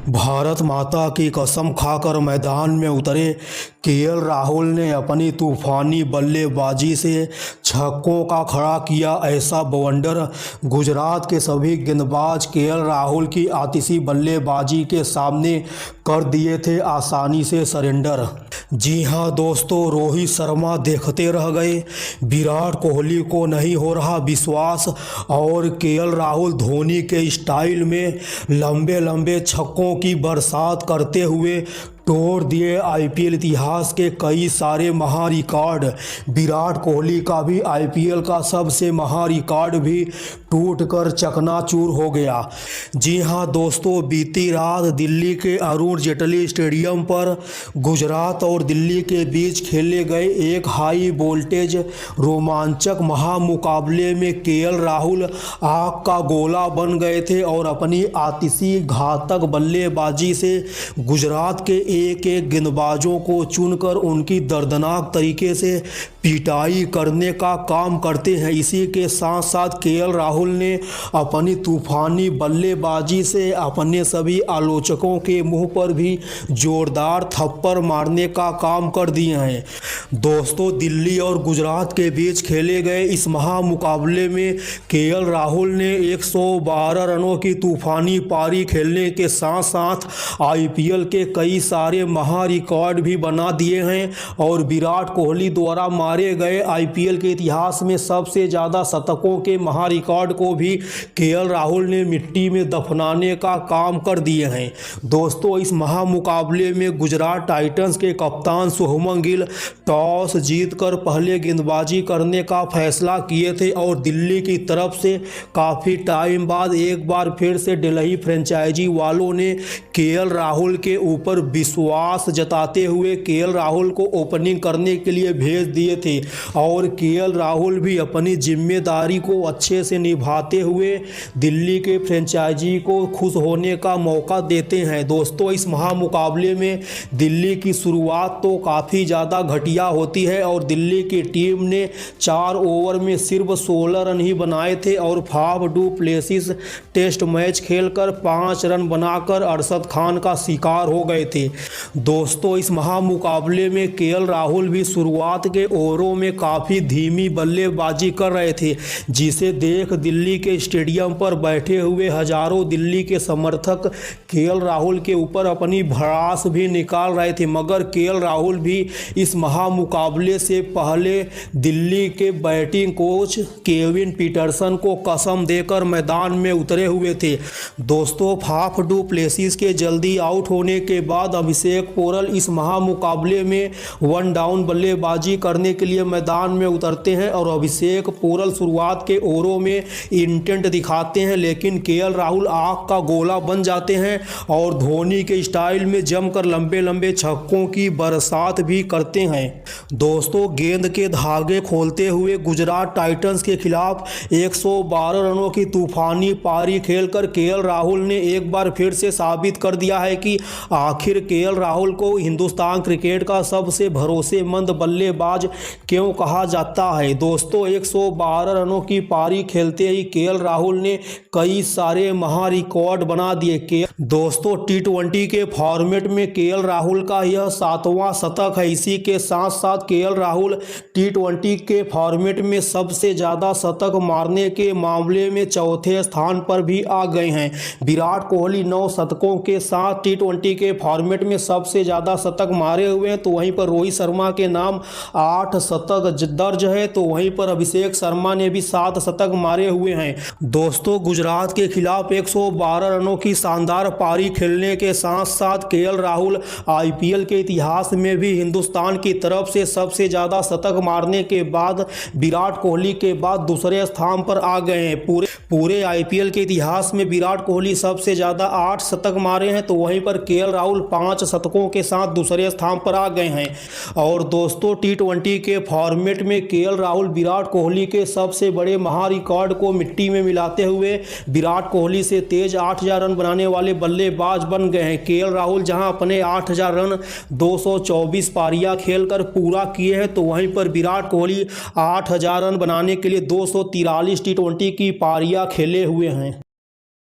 भारत माता की कसम खाकर मैदान में उतरे केएल राहुल ने अपनी तूफानी बल्लेबाजी से छक्कों का खड़ा किया ऐसा बवंडर। गुजरात के सभी गेंदबाज केएल राहुल की आतिशी बल्लेबाजी के सामने कर दिए थे आसानी से सरेंडर। जी हां दोस्तों, रोहित शर्मा देखते रह गए, विराट कोहली को नहीं हो रहा विश्वास और केएल राहुल धोनी के स्टाइल में लंबे लंबे छक्कों की बरसात करते हुए तोड़ दिए आईपीएल इतिहास के कई सारे महा रिकॉर्ड। विराट कोहली का भी आईपीएल का सबसे महा रिकॉर्ड भी टूटकर चकनाचूर हो गया। जी हां दोस्तों, बीती रात दिल्ली के अरुण जेटली स्टेडियम पर गुजरात और दिल्ली के बीच खेले गए एक हाई वोल्टेज रोमांचक महामुकाबले में केएल राहुल आग का गोला बन गए थे और अपनी आतिशी घातक बल्लेबाजी से गुजरात के एक एक गेंदबाजों को चुनकर उनकी दर्दनाक तरीके से पिटाई करने का काम करते हैं। इसी के साथ साथ केएल राहुल ने अपनी तूफानी बल्लेबाजी से अपने सभी आलोचकों के मुंह पर भी जोरदार थप्पड़ मारने का काम कर दिए हैं। दोस्तों, दिल्ली और गुजरात के बीच खेले गए इस महामुकाबले में केएल राहुल ने 112 रनों की तूफानी पारी खेलने के साथ साथ आईपीएल के कई सारे महा रिकॉर्ड भी बना दिए हैं और विराट कोहली द्वारा मारे गए आईपीएल के इतिहास में सबसे ज़्यादा शतकों के महा रिकॉर्ड को भी केएल राहुल ने मिट्टी में दफनाने का काम कर दिए हैं। दोस्तों, इस महामुकाबले में गुजरात टाइटंस के कप्तान शुभमन गिल टॉस जीतकर पहले गेंदबाजी करने का फैसला किए थे और दिल्ली की तरफ से काफ़ी टाइम बाद एक बार फिर से दिल्ली फ्रेंचाइजी वालों ने केएल राहुल के ऊपर विश्वास जताते हुए केएल राहुल को ओपनिंग करने के लिए भेज दिए थे और केएल राहुल भी अपनी जिम्मेदारी को अच्छे से निभाते हुए दिल्ली के फ्रेंचाइजी को खुश होने का मौका देते हैं। दोस्तों, इस महामुकाबले में दिल्ली की शुरुआत तो काफ़ी ज़्यादा घटिया होती है और दिल्ली की टीम ने 4 ओवर में सिर्फ 16 रन ही बनाए थे और Faf du Plessis test match खेलकर 5 रन बनाकर अरशद खान का शिकार हो गए थे। दोस्तों, इस महामुकाबले में केएल राहुल भी शुरुआत के ओवरों में काफ़ी धीमी बल्लेबाजी कर रहे थे, जिसे देख दिल्ली के स्टेडियम पर बैठे हुए हजारों दिल्ली के समर्थक केएल राहुल के ऊपर अपनी भड़ास भी निकाल रहे थे। मगर केएल राहुल भी इस महामुकाबले से पहले दिल्ली के बैटिंग कोच केविन पीटरसन को कसम देकर मैदान में उतरे हुए थे। दोस्तों, फाफ डू प्लेसिस के जल्दी आउट होने के बाद अभिषेक पोरल इस महामुकाबले में 1 डाउन बल्लेबाजी करने के लिए मैदान में उतरते हैं और अभिषेक पोरल शुरुआत के ओवरों में इंटेंट दिखाते हैं, लेकिन केएल राहुल आग का गोला बन जाते हैं और धोनी के स्टाइल में जमकर लंबे लंबे छक्कों की बरसात भी करते हैं। दोस्तों, गेंद के धागे खोलते हुए गुजरात टाइटंस के खिलाफ 112 रनों की तूफानी पारी खेलकर केएल राहुल ने एक बार फिर से साबित कर दिया है कि आखिर केएल राहुल को हिंदुस्तान क्रिकेट का सबसे भरोसेमंद बल्लेबाज क्यों कहा जाता है। दोस्तों, 112 रनों की पारी खेलते ही केएल राहुल ने कई सारे महा रिकॉर्ड बना दिए। दोस्तों, टी20 के फॉर्मेट में केएल राहुल का यह 7वां शतक है। इसी के साथ साथ केएल राहुल टी20 के फॉर्मेट में सबसे ज़्यादा शतक मारने के मामले में चौथे स्थान पर भी आ गए हैं। विराट कोहली 9 शतकों के साथ टी20 के फॉर्मेट में सबसे ज़्यादा शतक मारे हुए हैं, तो वहीं पर रोहित शर्मा के नाम 8 शतक दर्ज है, तो वहीं पर अभिषेक शर्मा ने भी 7 शतक मारे हुए हैं। दोस्तों, गुजरात के खिलाफ 112 रनों की शानदार पारी खेलने के साथ साथ केएल राहुल आईपीएल के इतिहास में भी हिंदुस्तान की तरफ से सबसे ज़्यादा शतक मारने के बाद विराट कोहली के बाद दूसरे स्थान पर आ गए हैं। पूरे आईपीएल के इतिहास में विराट कोहली सबसे ज़्यादा 8 शतक मारे हैं, तो वहीं पर केएल राहुल 5 शतकों के साथ दूसरे स्थान पर आ गए हैं। और दोस्तों, टी20 के फॉर्मेट में केएल राहुल विराट कोहली के सबसे बड़े महा रिकॉर्ड को मिट्टी में मिलाते हुए विराट कोहली से तेज 8000 रन बनाने वाले बल्लेबाज बन गए हैं। केएल राहुल जहां अपने 8000 रन 224 पारियां खेलकर पूरा किए हैं, तो वहीं पर विराट कोहली 8000 रन बनाने के लिए 243 टी20 की पारियां खेले हुए हैं।